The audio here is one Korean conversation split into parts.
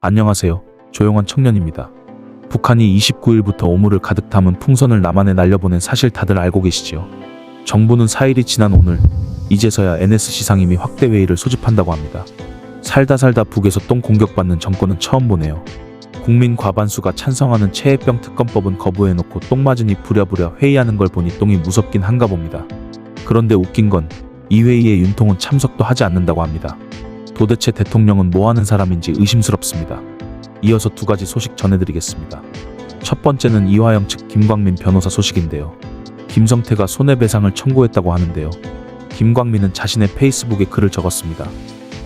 안녕하세요. 조용한 청년입니다. 북한이 29일부터 오물을 가득 담은 풍선을 남한에 날려보낸 사실 다들 알고 계시지요? 정부는 4일이 지난 오늘 이제서야 NSC 상임위 확대 회의를 소집한다고 합니다. 살다 북에서 똥 공격받는 정권은 처음 보네요. 국민 과반수가 찬성하는 최혜병 특검법은 거부해놓고 똥 맞으니 부랴부랴 회의하는 걸 보니 똥이 무섭긴 한가 봅니다. 그런데 웃긴 건 이 회의에 윤통은 참석도 하지 않는다고 합니다. 도대체 대통령은 뭐하는 사람인지 의심스럽습니다. 이어서 두 가지 소식 전해드리겠습니다. 첫 번째는 이화영 측 김광민 변호사 소식인데요. 김성태가 손해배상을 청구했다고 하는데요. 김광민은 자신의 페이스북에 글을 적었습니다.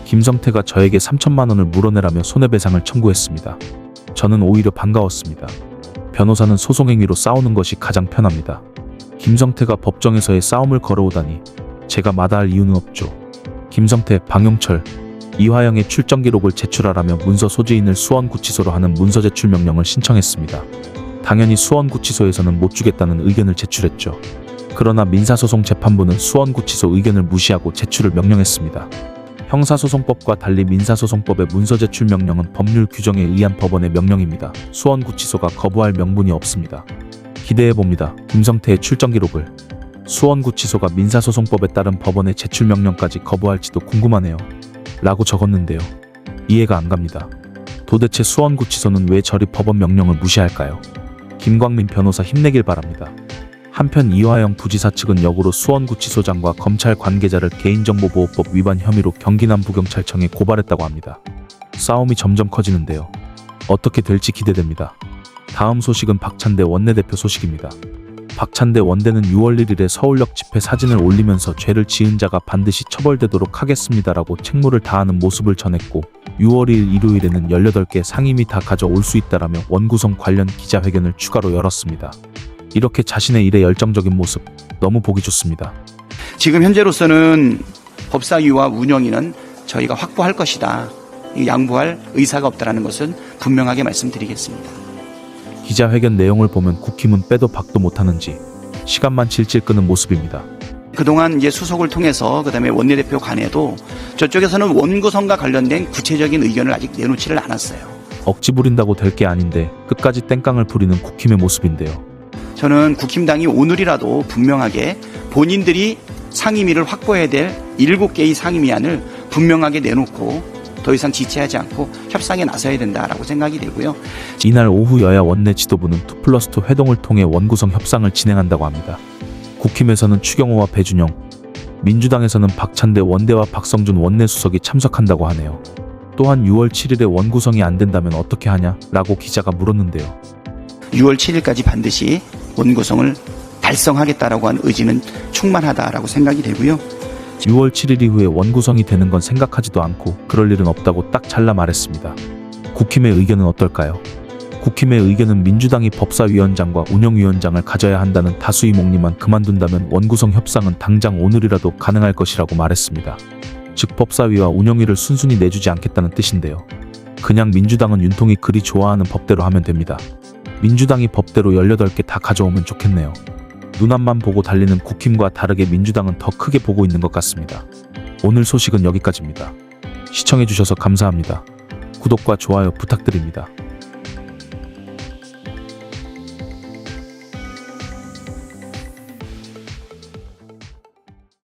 김성태가 저에게 3천만 원을 물어내라며 손해배상을 청구했습니다. 저는 오히려 반가웠습니다. 변호사는 소송행위로 싸우는 것이 가장 편합니다. 김성태가 법정에서의 싸움을 걸어오다니 제가 마다할 이유는 없죠. 김성태, 방용철, 이화영의 출정 기록을 제출하라며 문서 소지인을 수원구치소로 하는 문서 제출 명령을 신청했습니다. 당연히 수원구치소에서는 못 주겠다는 의견을 제출했죠. 그러나 민사소송재판부는 수원구치소 의견을 무시하고 제출을 명령했습니다. 형사소송법과 달리 민사소송법의 문서 제출 명령은 법률 규정에 의한 법원의 명령입니다. 수원구치소가 거부할 명분이 없습니다. 기대해봅니다. 김성태의 출정 기록을. 수원구치소가 민사소송법에 따른 법원의 제출 명령까지 거부할지도 궁금하네요. 라고 적었는데요. 이해가 안 갑니다. 도대체 수원구치소는 왜 저리 법원 명령을 무시할까요? 김광민 변호사 힘내길 바랍니다. 한편 이화영 부지사 측은 역으로 수원구치소장과 검찰 관계자를 개인정보보호법 위반 혐의로 경기남부경찰청에 고발했다고 합니다. 싸움이 점점 커지는데요. 어떻게 될지 기대됩니다. 다음 소식은 박찬대 원내대표 소식입니다. 박찬대 원대는 6월 1일에 서울역 집회 사진을 올리면서 죄를 지은 자가 반드시 처벌되도록 하겠습니다라고 책무를 다하는 모습을 전했고 6월 2일 일요일에는 18개 상임위 다 가져올 수 있다라며 원구성 관련 기자회견을 추가로 열었습니다. 이렇게 자신의 일에 열정적인 모습 너무 보기 좋습니다. 지금 현재로서는 법사위와 운영위는 저희가 확보할 것이다. 양보할 의사가 없다는 것은 분명하게 말씀드리겠습니다. 기자회견 내용을 보면 국힘은 빼도 박도 못하는지 시간만 질질 끄는 모습입니다. 그동안 이제 수석을 통해서 그다음에 원내대표 간에도 저쪽에서는 원구성과 관련된 구체적인 의견을 아직 내놓지를 않았어요. 억지 부린다고 될 게 아닌데 끝까지 땡깡을 부리는 국힘의 모습인데요. 저는 국힘당이 오늘이라도 분명하게 본인들이 상임위를 확보해야 될 7개의 상임위안을 분명하게 내놓고 더 이상 지체하지 않고 협상에 나서야 된다라고 생각이 되고요. 이날 오후 여야 원내 지도부는 2+2 회동을 통해 원구성 협상을 진행한다고 합니다. 국힘에서는 추경호와 배준영, 민주당에서는 박찬대 원대와 박성준 원내수석이 참석한다고 하네요. 또한 6월 7일에 원구성이 안 된다면 어떻게 하냐? 라고 기자가 물었는데요. 6월 7일까지 반드시 원구성을 달성하겠다라고 한 의지는 충만하다라고 생각이 되고요. 6월 7일 이후에 원구성이 되는 건 생각하지도 않고 그럴 일은 없다고 딱 잘라 말했습니다. 국힘의 의견은 어떨까요? 국힘의 의견은 민주당이 법사위원장과 운영위원장을 가져야 한다는 다수의 목리만 그만둔다면 원구성 협상은 당장 오늘이라도 가능할 것이라고 말했습니다. 즉 법사위와 운영위를 순순히 내주지 않겠다는 뜻인데요. 그냥 민주당은 윤통이 그리 좋아하는 법대로 하면 됩니다. 민주당이 법대로 18개 다 가져오면 좋겠네요. 눈앞만 보고 달리는 국힘과 다르게 민주당은 더 크게 보고 있는 것 같습니다. 오늘 소식은 여기까지입니다. 시청해주셔서 감사합니다. 구독과 좋아요 부탁드립니다.